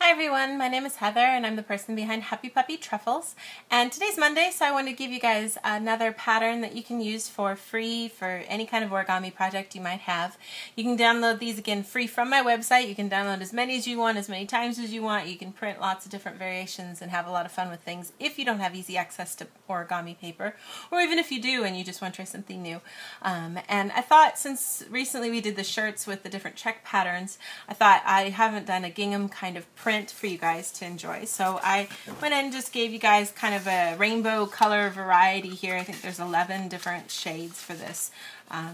Hi everyone, my name is Heather and I'm the person behind Happy Puppy Truffles. And today's Monday, so I wanted to give you guys another pattern that you can use for free for any kind of origami project you might have. You can download these again free from my website. You can download as many as you want, as many times as you want. You can print lots of different variations and have a lot of fun with things if you don't have easy access to origami paper, or even if you do and you just want to try something new. And I thought, since recently we did the shirts with the different check patterns, I thought I haven't done a gingham kind of print for you guys to enjoy. So I went in and just gave you guys kind of a rainbow color variety here. I think there's 11 different shades for this.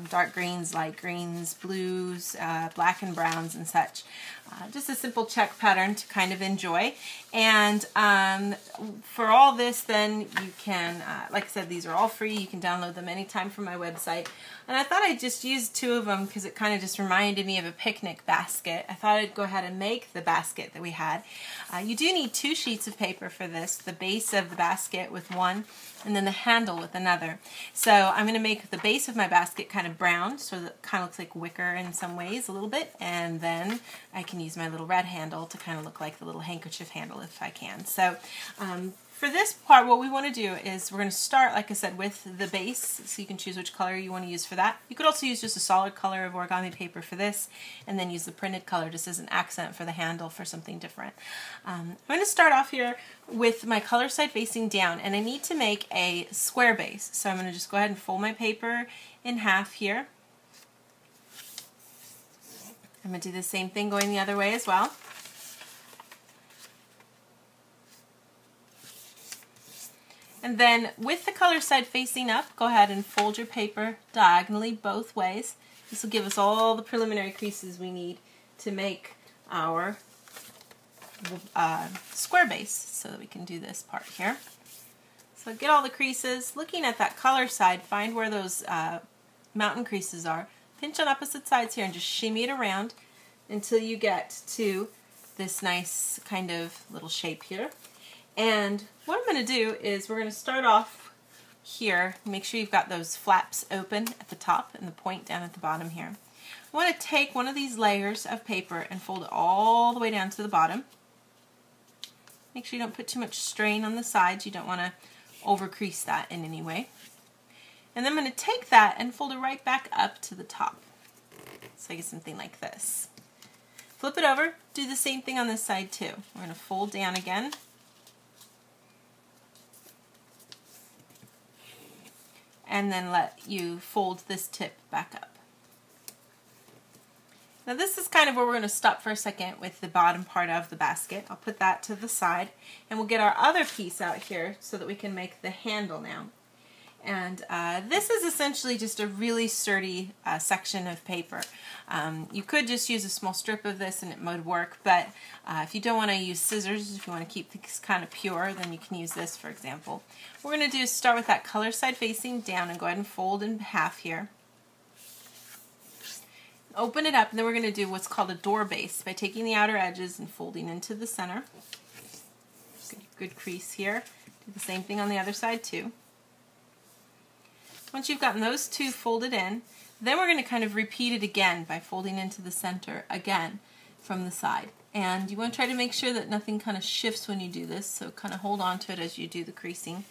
Dark greens, light greens, blues, black and browns and such. Just a simple check pattern to kind of enjoy. And for all this then you can, like I said, these are all free. You can download them anytime from my website. And I thought I'd just use two of them because it kind of just reminded me of a picnic basket. I thought I'd go ahead and make the basket that we had. You do need 2 sheets of paper for this, the base of the basket with one and then the handle with another. So I'm going to make the base of my basket kind of brown, so that it kind of looks like wicker in some ways a little bit, and then I can use my little red handle to kind of look like the little handkerchief handle if I can. So for this part, what we want to do is we're going to start, like I said, with the base, so you can choose which color you want to use for that. You could also use just a solid color of origami paper for this, and then use the printed color just as an accent for the handle for something different. I'm going to start off here with my color side facing down, and I need to make a square base. So I'm going to just go ahead and fold my paper in half here. I'm going to do the same thing going the other way as well. And then with the color side facing up, go ahead and fold your paper diagonally both ways. This will give us all the preliminary creases we need to make our square base so that we can do this part here. So get all the creases. Looking at that color side, find where those mountain creases are. Pinch on opposite sides here and just shimmy it around until you get to this nice kind of little shape here. And what I'm going to do is we're going to start off here. Make sure you've got those flaps open at the top and the point down at the bottom here. I want to take one of these layers of paper and fold it all the way down to the bottom. Make sure you don't put too much strain on the sides. You don't want to over crease that in any way. And then I'm going to take that and fold it right back up to the top. So I get something like this. Flip it over, do the same thing on this side too. We're going to fold down again. And then let you fold this tip back up. Now this is kind of where we're going to stop for a second with the bottom part of the basket. I'll put that to the side and we'll get our other piece out here so that we can make the handle now. And this is essentially just a really sturdy section of paper. You could just use a small strip of this and it would work, but if you don't want to use scissors, if you want to keep things kind of pure, then you can use this, for example. What we're going to do is start with that color side facing down and go ahead and fold in half here. Open it up, and then we're going to do what's called a door base by taking the outer edges and folding into the center. Good crease here. Do the same thing on the other side too. Once you've gotten those two folded in, then we're going to kind of repeat it again by folding into the center again from the side. And you want to try to make sure that nothing kind of shifts when you do this, so kind of hold on to it as you do the creasing.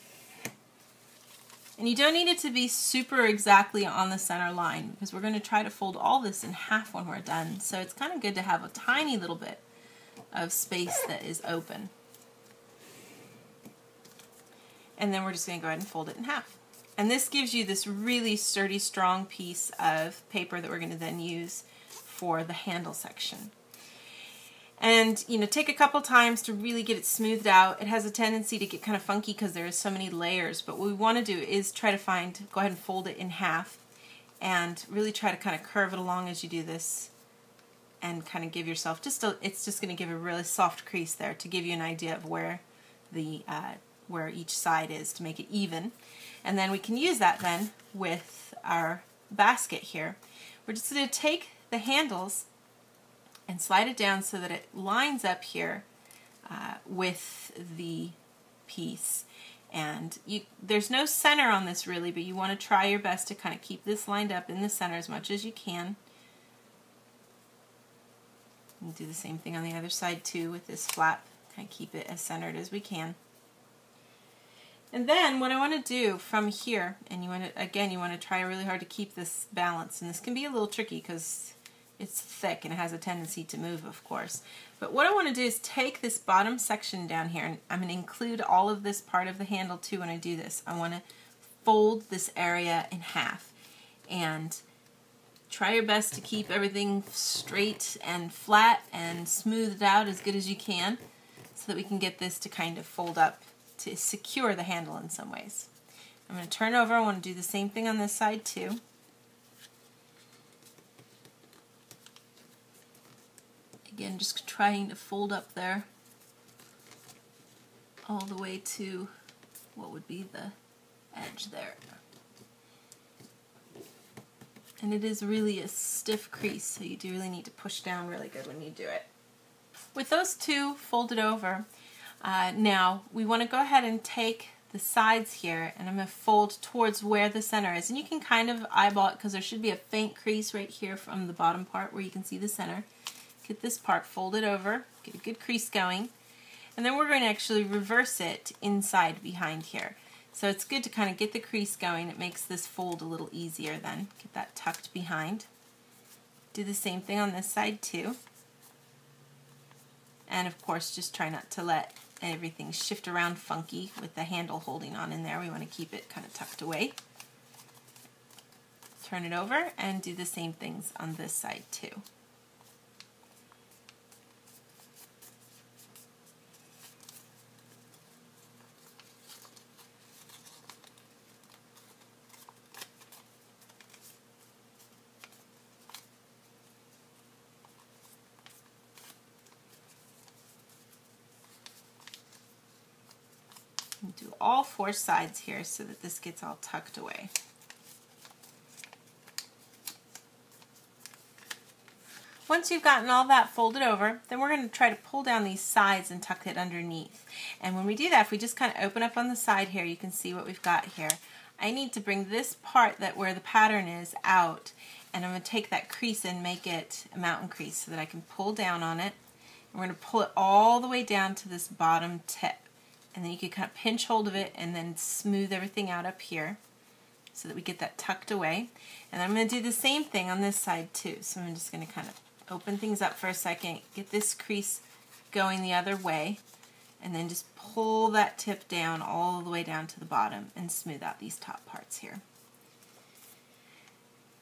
And you don't need it to be super exactly on the center line because we're going to try to fold all this in half when we're done. So it's kind of good to have a tiny little bit of space that is open. And then we're just going to go ahead and fold it in half. And this gives you this really sturdy, strong piece of paper that we're going to then use for the handle section. And, you know, take a couple times to really get it smoothed out. It has a tendency to get kind of funky because there are so many layers, but what we want to do is try to go ahead and fold it in half and really try to kind of curve it along as you do this and kind of give yourself it's just going to give a really soft crease there to give you an idea of where where each side is to make it even. And then we can use that then with our basket here. We're just going to take the handles and slide it down so that it lines up here with the piece. And there's no center on this really, but you want to try your best to kind of keep this lined up in the center as much as you can. And do the same thing on the other side too with this flap. Kind of keep it as centered as we can. And then what I want to do from here, and you want to try really hard to keep this balance, and this can be a little tricky because it's thick and it has a tendency to move, of course. But what I want to do is take this bottom section down here, and I'm going to include all of this part of the handle too when I do this. I want to fold this area in half, and try your best to keep everything straight and flat and smoothed out as good as you can so that we can get this to kind of fold up to secure the handle in some ways. I'm going to turn over. I want to do the same thing on this side too. Again, just trying to fold up there all the way to what would be the edge there. And it is really a stiff crease, so you do really need to push down really good when you do it. With those two folded over, now we want to go ahead and take the sides here, and I'm going to fold towards where the center is. And you can kind of eyeball it because there should be a faint crease right here from the bottom part where you can see the center. Get this part folded over, get a good crease going, and then we're going to actually reverse it inside behind here. So it's good to kind of get the crease going. It makes this fold a little easier then. Get that tucked behind. Do the same thing on this side too. And of course, just try not to let everything shift around funky with the handle holding on in there. We want to keep it kind of tucked away. Turn it over and do the same things on this side too. And do all four sides here so that this gets all tucked away. Once you've gotten all that folded over, then we're going to try to pull down these sides and tuck it underneath. And when we do that, if we just kind of open up on the side here, you can see what we've got here. I need to bring this part where the pattern is out, and I'm going to take that crease and make it a mountain crease so that I can pull down on it. And we're going to pull it all the way down to this bottom tip. And then you can kind of pinch hold of it and then smooth everything out up here so that we get that tucked away. And I'm going to do the same thing on this side too. So I'm just going to kind of open things up for a second, get this crease going the other way, and then just pull that tip down all the way down to the bottom and smooth out these top parts here.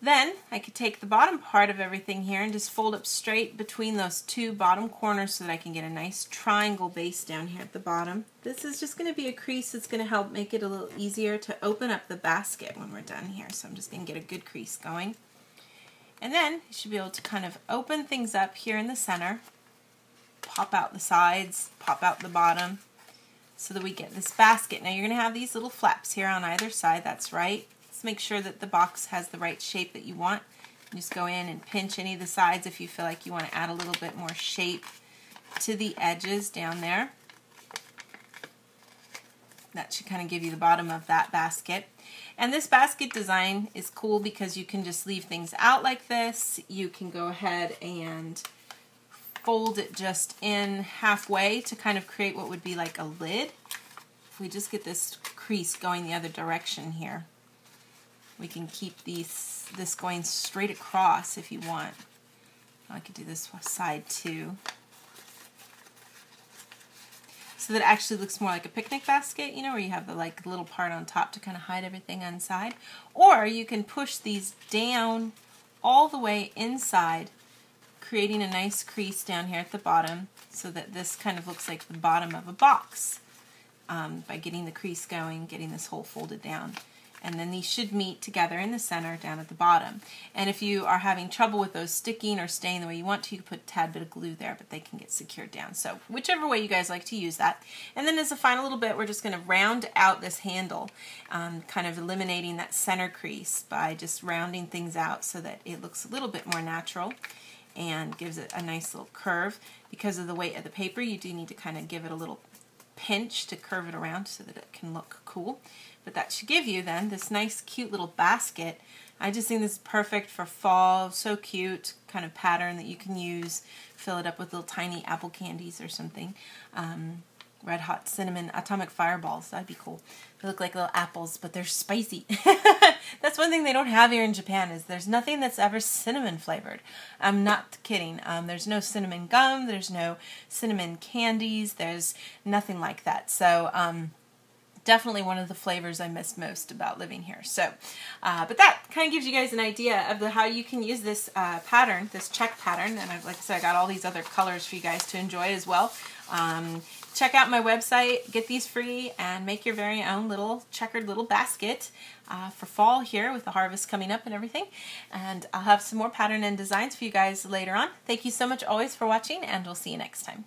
Then I could take the bottom part of everything here and just fold up straight between those two bottom corners so that I can get a nice triangle base down here at the bottom. This is just going to be a crease that's going to help make it a little easier to open up the basket when we're done here. So I'm just going to get a good crease going. And then you should be able to kind of open things up here in the center, pop out the sides, pop out the bottom, so that we get this basket. Now you're going to have these little flaps here on either side, that's right. Let's make sure that the box has the right shape that you want. Just go in and pinch any of the sides if you feel like you want to add a little bit more shape to the edges down there. That should kind of give you the bottom of that basket. And this basket design is cool because you can just leave things out like this. You can go ahead and fold it just in halfway to kind of create what would be like a lid. If we just get this crease going the other direction here, we can keep this going straight across if you want. I could do this side too. So that it actually looks more like a picnic basket, you know, where you have the like little part on top to kind of hide everything inside. Or you can push these down all the way inside, creating a nice crease down here at the bottom so that this kind of looks like the bottom of a box by getting the crease going, getting this hole folded down. And then these should meet together in the center down at the bottom. And if you are having trouble with those sticking or staying the way you want to, you can put a tad bit of glue there, but they can get secured down. So whichever way you guys like to use that. And then as a final little bit, we're just going to round out this handle, kind of eliminating that center crease by just rounding things out so that it looks a little bit more natural and gives it a nice little curve. Because of the weight of the paper, you do need to kind of give it a little pinch to curve it around so that it can look cool. But that should give you then this nice cute little basket I just think this is perfect for fall. So cute kind of pattern that you can use. Fill it up with little tiny apple candies or something. Red hot cinnamon atomic fireballs. That'd be cool. They look like little apples, but they're spicy. That's one thing they don't have here in Japan, is there's nothing that's ever cinnamon flavored. I'm not kidding. There's no cinnamon gum. There's no cinnamon candies. There's nothing like that. So definitely one of the flavors I missed most about living here. So, but that kind of gives you guys an idea of how you can use this pattern, this check pattern. And like I said, I got all these other colors for you guys to enjoy as well. Check out my website, get these free, and make your very own little checkered little basket for fall here with the harvest coming up and everything. And I'll have some more pattern and designs for you guys later on. Thank you so much always for watching, and we'll see you next time.